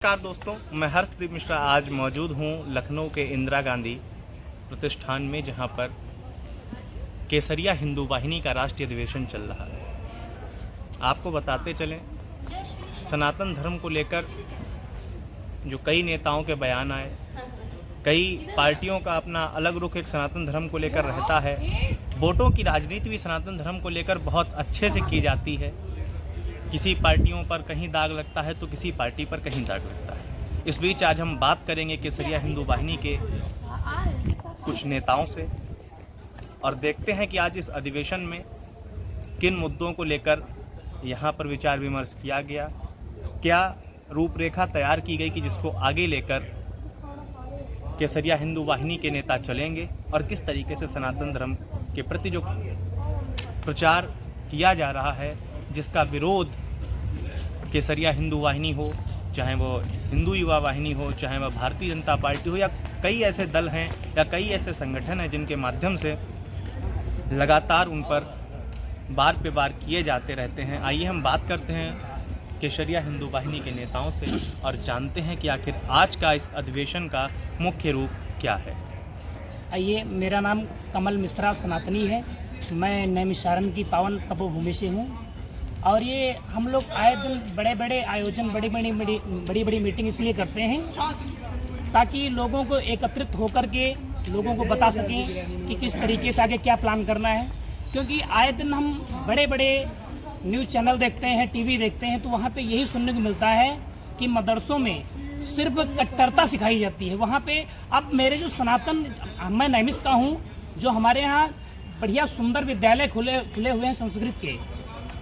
नमस्कार दोस्तों, मैं हर्षदीप मिश्रा आज मौजूद हूँ लखनऊ के इंदिरा गांधी प्रतिष्ठान में, जहाँ पर केसरिया हिंदू वाहिनी का राष्ट्रीय अधिवेशन चल रहा है। आपको बताते चलें, सनातन धर्म को लेकर जो कई नेताओं के बयान आए, कई पार्टियों का अपना अलग रुख एक सनातन धर्म को लेकर रहता है। वोटों की राजनीति भी सनातन धर्म को लेकर बहुत अच्छे से की जाती है। किसी पार्टियों पर कहीं दाग लगता है तो किसी पार्टी पर कहीं दाग लगता है। इस बीच आज हम बात करेंगे केसरिया हिंदू वाहिनी के कुछ नेताओं से और देखते हैं कि आज इस अधिवेशन में किन मुद्दों को लेकर यहाँ पर विचार विमर्श किया गया, क्या रूपरेखा तैयार की गई कि जिसको आगे लेकर केसरिया हिंदू वाहिनी के नेता चलेंगे और किस तरीके से सनातन धर्म के प्रति जो प्रचार किया जा रहा है, जिसका विरोध केसरिया हिंदू वाहिनी हो, चाहे वो हिंदू युवा वाहिनी हो, चाहे वह भारतीय जनता पार्टी हो, या कई ऐसे दल हैं या कई ऐसे संगठन हैं जिनके माध्यम से लगातार उन पर बार पे बार किए जाते रहते हैं। आइए हम बात करते हैं केसरिया हिंदू वाहिनी के नेताओं से और जानते हैं कि आखिर आज का इस अधिवेशन का मुख्य रूप क्या है। आइए, मेरा नाम कमल मिश्रा सनातनी है। मैं नैमिषारण्य की पावन तपोभूमि से हूँ और ये हम लोग आए दिन बड़े बड़े आयोजन, बड़ी बड़ी मीटिंग इसलिए करते हैं ताकि लोगों को एकत्रित होकर के लोगों को बता सकें कि किस तरीके से आगे क्या प्लान करना है। क्योंकि आए दिन हम बड़े बड़े न्यूज़ चैनल देखते हैं, टीवी देखते हैं, तो वहाँ पे यही सुनने को मिलता है कि मदरसों में सिर्फ कट्टरता सिखाई जाती है। वहाँ पे अब मेरे जो सनातन, मैं नैमिष का हूँ, जो हमारे यहाँ बढ़िया सुंदर विद्यालय खुले हुए हैं संस्कृत के,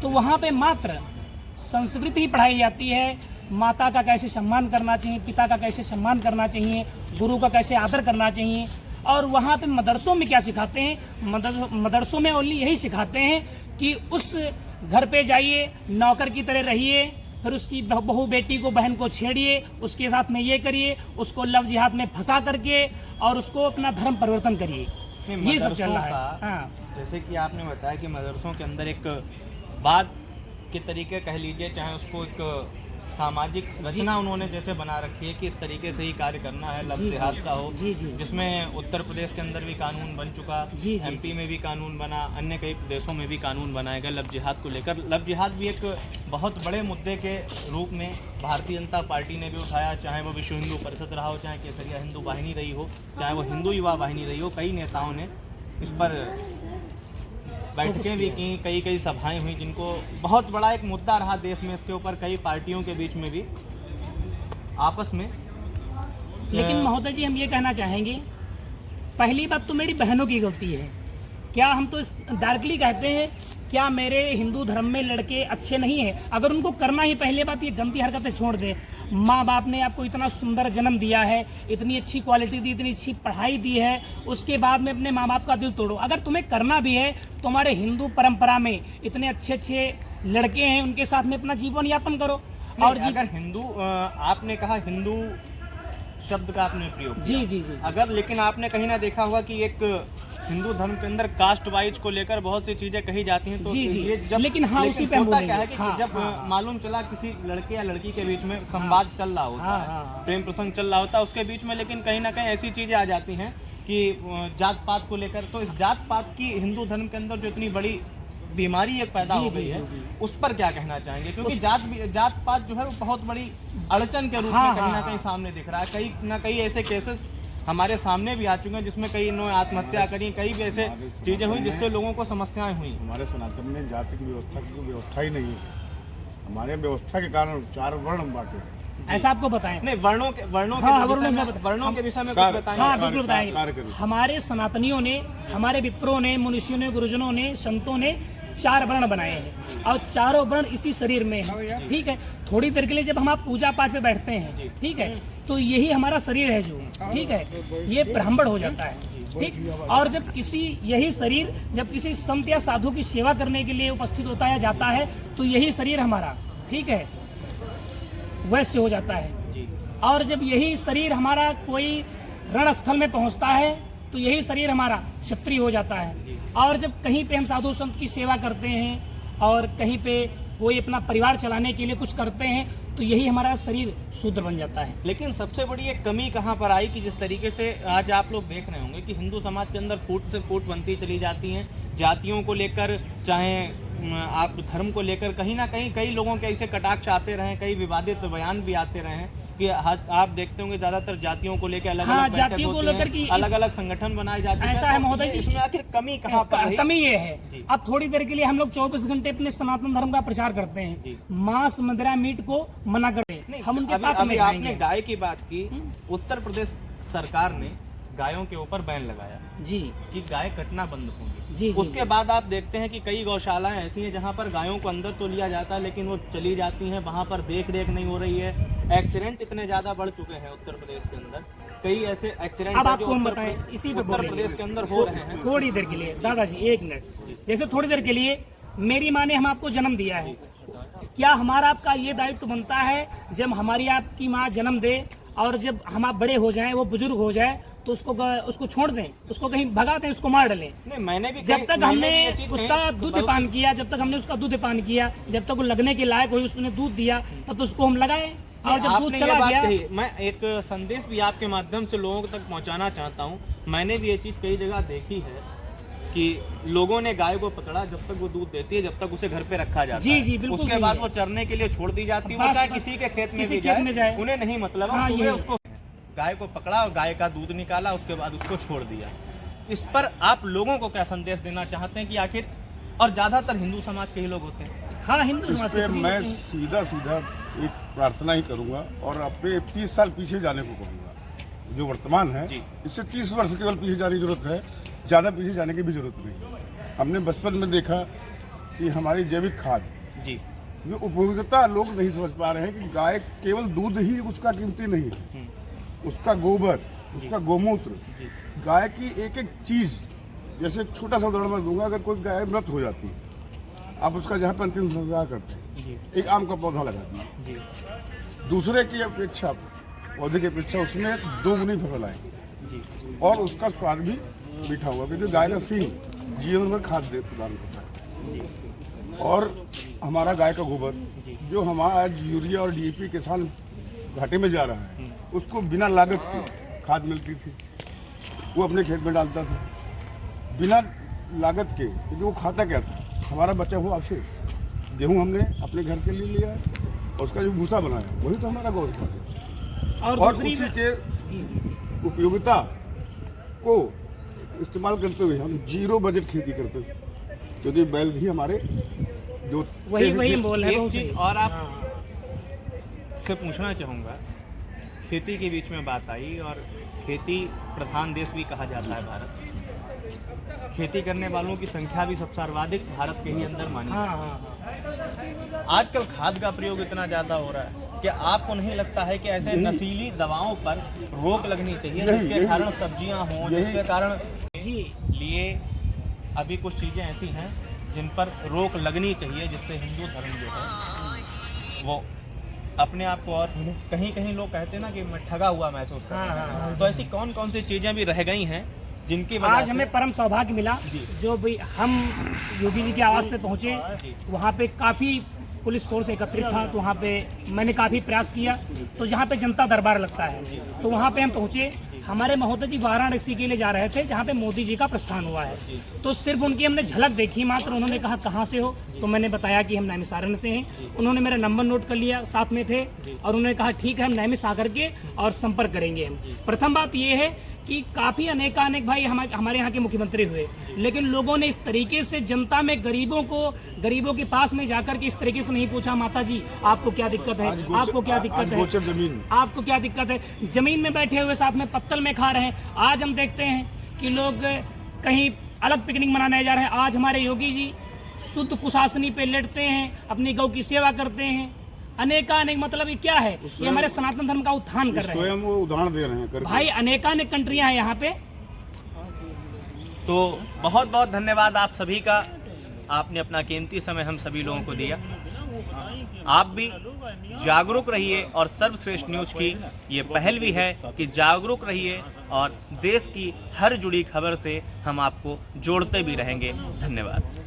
तो वहाँ पे मात्र संस्कृत ही पढ़ाई जाती है। माता का कैसे सम्मान करना चाहिए, पिता का कैसे सम्मान करना चाहिए, गुरु का कैसे आदर करना चाहिए। और वहाँ पे मदरसों में क्या सिखाते हैं, मदरसों में ओनली यही सिखाते हैं कि उस घर पे जाइए, नौकर की तरह रहिए, फिर उसकी बहू बेटी को, बहन को छेड़िए, उसके साथ में ये करिए, उसको लव जिहाद में फंसा करके और उसको अपना धर्म परिवर्तन करिए। ये सब चल रहा है। हाँ, जैसे कि आपने बताया कि मदरसों के अंदर एक बाद के तरीके कह लीजिए, चाहे उसको एक सामाजिक रचना उन्होंने जैसे बना रखी है कि इस तरीके से ही कार्य करना है, लव जिहाद का हो, जिसमें उत्तर प्रदेश के अंदर भी कानून बन चुका, एमपी में भी कानून बना, अन्य कई प्रदेशों में भी कानून बनाया गया लव जिहाद को लेकर। लव जिहाद भी एक बहुत बड़े मुद्दे के रूप में भारतीय जनता पार्टी ने भी उठाया, चाहे वो विश्व हिंदू परिषद रहा हो, चाहे केसरिया हिंदू वाहिनी रही हो, चाहे वो हिंदू युवा वाहिनी रही हो। कई नेताओं ने इस पर बैठकें भी की, कई सभाएं हुई, जिनको बहुत बड़ा एक मुद्दा रहा देश में। इसके ऊपर कई पार्टियों के बीच में भी आपस में। लेकिन महोदय जी, हम ये कहना चाहेंगे, पहली बात तो मेरी बहनों की गलती है। क्या हम तो डायरेक्टली कहते हैं, क्या मेरे हिंदू धर्म में लड़के अच्छे नहीं हैं? अगर उनको करना ही, पहले बात ये गंदी हरकतें छोड़ दे। माँ बाप ने आपको इतना सुंदर जन्म दिया है, इतनी अच्छी क्वालिटी दी, इतनी अच्छी पढ़ाई दी है, उसके बाद में अपने माँ बाप का दिल तोड़ो। अगर तुम्हें करना भी है तो हमारे हिंदू परंपरा में इतने अच्छे अच्छे लड़के हैं, उनके साथ में अपना जीवन यापन करो। और अगर हिंदू, आपने कहा हिंदू शब्द का आपने प्रयोग किया। जी, अगर, लेकिन आपने कहीं ना देखा होगा कि एक हिंदू धर्म के अंदर कास्ट वाइज को लेकर बहुत सी चीजें कही जाती हैं, तो ये जब, लेकिन हाँ, उसी पे होता क्या है कि जब मालूम चला किसी लड़के या लड़की के बीच में संवाद चल रहा होता है, प्रेम प्रसंग चल रहा होता है उसके बीच में, लेकिन कहीं ना कहीं ऐसी चीजें आ जाती हैं कि जात पात को लेकर, तो इस जात पात की हिंदू धर्म के अंदर जो इतनी बड़ी बीमारी एक पैदा हो गई है, उस पर क्या कहना चाहेंगे? क्योंकि जात पात जो है वो बहुत बड़ी अड़चन के रूप में कहीं ना कहीं सामने दिख रहा है। कई ना कई ऐसे केसेस हमारे सामने भी आ चुके हैं जिसमें कई ने आत्महत्या करी, कई भी ऐसे चीजें हुई जिससे लोगों को समस्याएं हुई। हमारे सनातन में जाति की व्यवस्था की कोई व्यवस्था ही नहीं है। हमारे व्यवस्था के कारण 4 वर्ण बांटे। ऐसा आपको बताएं? नहीं, वर्णों के विषय में कुछ बताएं। हाँ, बिल्कुल बताएंगे। हमारे सनातनियों ने, हमारे विप्रों ने, मनुष्यों ने, गुरुजनों ने, संतों ने 4 वर्ण बनाए हैं और चारों वर्ण इसी शरीर में है। ठीक है, थोड़ी देर के लिए जब हम आप पूजा पाठ पे बैठते हैं, ठीक है, तो यही हमारा शरीर है जो, ठीक है, ये ब्राह्मण हो जाता है। ठीक, और जब यही शरीर जब किसी संत या साधु की सेवा करने के लिए उपस्थित होता है, जाता है, तो यही शरीर हमारा, ठीक है, वैश्य हो जाता है। और जब यही शरीर हमारा कोई रणस्थल में पहुंचता है, तो यही शरीर हमारा क्षत्रिय हो जाता है। और जब कहीं पे हम साधु संत की सेवा करते हैं और कहीं पे कोई अपना परिवार चलाने के लिए कुछ करते हैं, तो यही हमारा शरीर शुद्ध बन जाता है। लेकिन सबसे बड़ी एक कमी कहाँ पर आई कि जिस तरीके से आज आप लोग देख रहे होंगे कि हिंदू समाज के अंदर फूट से फूट बनती चली जाती हैं, जातियों को लेकर, चाहे आप धर्म को लेकर, कहीं ना कहीं कई लोगों के ऐसे कटाक्ष आते रहे, कई विवादित बयान भी आते रहे हैं कि आप देखते होंगे ज्यादातर जातियों को लेकर अलग अलग जातियों को लेकर कि अलग अलग संगठन बनाए जाते हैं। ऐसा है महोदय जी, इसमें आखिर कमी कहाँ पर रही? कमी ये है, अब थोड़ी देर के लिए हम लोग 24 घंटे अपने सनातन धर्म का प्रचार करते हैं, मांस मदिरा मीट को मना करते हैं, हम उनके पास में आपने गाय की बात की, उत्तर प्रदेश सरकार ने गायों के ऊपर बैन लगाया जी कि गाय कटना बंद होंगी। जी उसके बाद आप देखते हैं कि कई गौशालाएं ऐसी हैं जहां पर गायों को अंदर तो लिया जाता है लेकिन वो चली जाती हैं, वहां पर देख रेख नहीं हो रही है। एक्सीडेंट इतने ज्यादा बढ़ चुके हैं उत्तर प्रदेश के अंदर, कई ऐसे एक्सीडेंट अब आपको हम बताएं, इसी पे उत्तर प्रदेश के अंदर हो रहे हैं। थोड़ी देर के लिए दादाजी, एक मिनट, जैसे थोड़ी देर के लिए मेरी माँ ने हम आपको जन्म दिया है, क्या हमारा आपका ये दायित्व बनता है जब हमारी आपकी माँ जन्म दे और जब हम आप बड़े हो जाएं, वो बुजुर्ग हो जाए, तो उसको छोड़ दें, उसको कहीं भगा दें, उसको मार डालें? नहीं, मैंने भी जब तक हमने उसका दूध पान किया, जब तक हमने उसका दूध पान किया, जब तक वो लगने के लायक हुई, उसने दूध दिया, तब तो उसको हम लगाए, और जब दूध चला गया। मैं एक संदेश भी आपके माध्यम से लोगों तक पहुंचाना चाहता हूं। मैंने भी ये चीज कई जगह देखी है कि लोगों ने गाय को पकड़ा, जब तक वो दूध देती है, जब तक उसे घर पे रखा जाता है, जी बिल्कुल, उसके बाद वो चरने के लिए छोड़ दी जाती है, वो चाहे किसी के खेत में भी जाए, उन्हें नहीं मतलब। उसको गाय को पकड़ा और गाय का दूध निकाला, उसके बाद उसको छोड़ दिया। इस पर आप लोगों को क्या संदेश देना चाहते हैं कि आखिर, और ज्यादातर हिंदू समाज के ही लोग होते हैं? हाँ, हिंदू समाज के मैं सीधा एक प्रार्थना ही करूंगा और अपने 30 साल पीछे जाने को कहूंगा। जो वर्तमान है इससे 30 वर्ष केवल पीछे जाने की जरूरत है, ज्यादा पीछे जाने की भी जरूरत नहीं। हमने बचपन में देखा कि हमारी जैविक खाद जी, जो उपयोगिता लोग नहीं समझ पा रहे हैं कि गाय केवल दूध ही उसका कीमती नहीं है, उसका गोबर, उसका गोमूत्र, गाय की एक एक चीज। जैसे छोटा सा उदाहरण मैं दूंगा, अगर कोई गाय मृत हो जाती है, आप उसका जहाँ पर अंतिम संस्कार करते हैं, एक आम का पौधा लगाते हैं, दूसरे की अपेक्षा, पौधे की अपेक्षा उसमें 2 गुनी फसल आएगी और उसका स्वाद भी मीठा होगा, क्योंकि गाय का सींग जीवन भर खाद्य प्रदान करता है। और हमारा गाय का गोबर, जो हमारा आज यूरिया और DAP किसान घाटे में जा रहा है, उसको बिना लागत के खाद मिलती थी, वो अपने खेत में डालता था बिना लागत के, क्योंकि वो खाता क्या था, हमारा बचा हुआ अवशेष। गेहूँ हमने अपने घर के लिए लिया और उसका जो भूसा बनाया वही तो हमारा गौ खाद है। और उसी के उपयोगिता को इस्तेमाल करते हुए हम 0 बजट खेती करते थे, क्योंकि बैल ही हमारे जो वही बोल रहे हैं। और आप से पूछना चाहूँगा, खेती के बीच में बात आई और खेती प्रधान देश भी कहा जाता है भारत, खेती करने वालों की संख्या भी सबसे सर्वाधिक भारत के ही अंदर मानी है। आजकल खाद का प्रयोग इतना ज्यादा हो रहा है कि आपको नहीं लगता है कि ऐसे नशीली दवाओं पर रोक लगनी चाहिए, जिसके कारण सब्जियां हों, जिसके कारण लिए अभी कुछ चीजें ऐसी हैं जिन पर रोक लगनी चाहिए, जिससे हिंदू धर्म जो है वो अपने आप को, और कहीं कहीं लोग कहते हैं ना कि मैं ठगा हुआ महसूस करता हूं। तो ऐसी कौन कौन सी चीजें भी रह गई हैं जिनकी आज हमें परम सौभाग्य मिला, जो भी हम योगी जी के आवास पे पहुंचे, वहाँ पे काफ़ी पुलिस फोर्स एकत्रित था, तो वहाँ पे मैंने काफ़ी प्रयास किया, तो जहाँ पे जनता दरबार लगता है, तो वहाँ पे हम पहुँचे। हमारे महोदय जी वाराणसी के लिए जा रहे थे, जहाँ पे मोदी जी का प्रस्थान हुआ है, तो सिर्फ उनकी हमने झलक देखी मात्र। उन्होंने कहा कहाँ से हो, तो मैंने बताया कि हम नैमिषारण्य से हैं। उन्होंने मेरा नंबर नोट कर लिया, साथ में थे, और उन्होंने कहा ठीक है, हम नैमिष आकर के और संपर्क करेंगे हम। प्रथम बात ये है कि काफ़ी अनेकानेक भाई हमारे यहाँ के मुख्यमंत्री हुए, लेकिन लोगों ने इस तरीके से जनता में गरीबों के पास में जाकर के इस तरीके से नहीं पूछा, माता जी आपको क्या दिक्कत है, आपको क्या दिक्कत है, आपको क्या दिक्कत है। जमीन में बैठे हुए साथ में पत्तल में खा रहे हैं। आज हम देखते हैं कि लोग कहीं अलग पिकनिक मनाने जा रहे हैं। आज हमारे योगी जी शुद्ध कुशासनी पे लेटते हैं, अपनी गौ की सेवा करते हैं, अनेकानेक, मतलब ये क्या है, ये हमारे सनातन धर्म का उत्थान कर रहे हैं, स्वयं वो उदाहरण दे रहे हैं भाई। अनेकानेक कंट्रियां हैं यहाँ पे। तो बहुत बहुत धन्यवाद आप सभी का, आपने अपना कीमती समय हम सभी लोगों को दिया। आप भी जागरूक रहिए, और सर्वश्रेष्ठ न्यूज की ये पहल भी है कि जागरूक रहिए, और देश की हर जुड़ी खबर से हम आपको जोड़ते भी रहेंगे। धन्यवाद।